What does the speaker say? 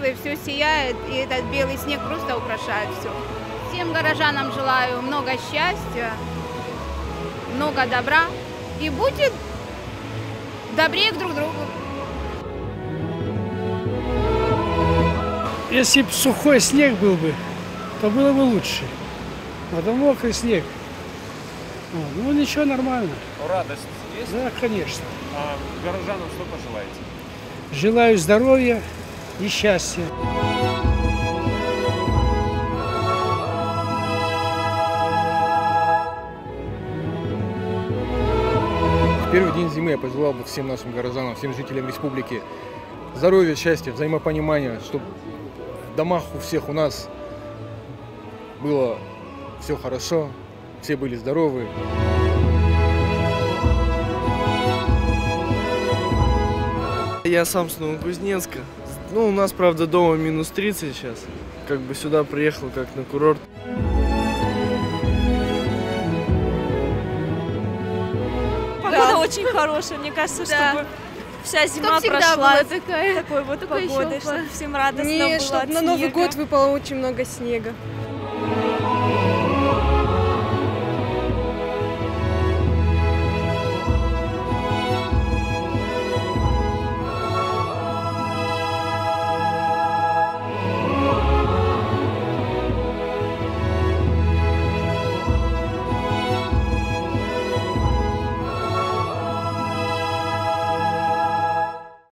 и все сияет, и этот белый снег просто украшает все. Всем горожанам желаю много счастья, много добра, и будьте добрее друг к другу. Если бы сухой снег был бы, то было бы лучше. А то мокрый снег. Ну ничего, нормально. Радость есть? Да, конечно. А горожанам что пожелаете? Желаю здоровья и счастья. В первый день зимы я пожелал бы всем нашим горожанам, всем жителям республики здоровья, счастья, взаимопонимания, чтобы в домах у всех у нас было все хорошо, все были здоровы. Я сам с Новокузнецка. Ну, у нас, правда, дома минус 30 сейчас. Как бы сюда приехал как на курорт. Погода очень хорошая, мне кажется, чтобы вся зима прошла такой вот погодой, чтобы всем радостно было. Нет, чтобы на Новый год выпало очень много снега.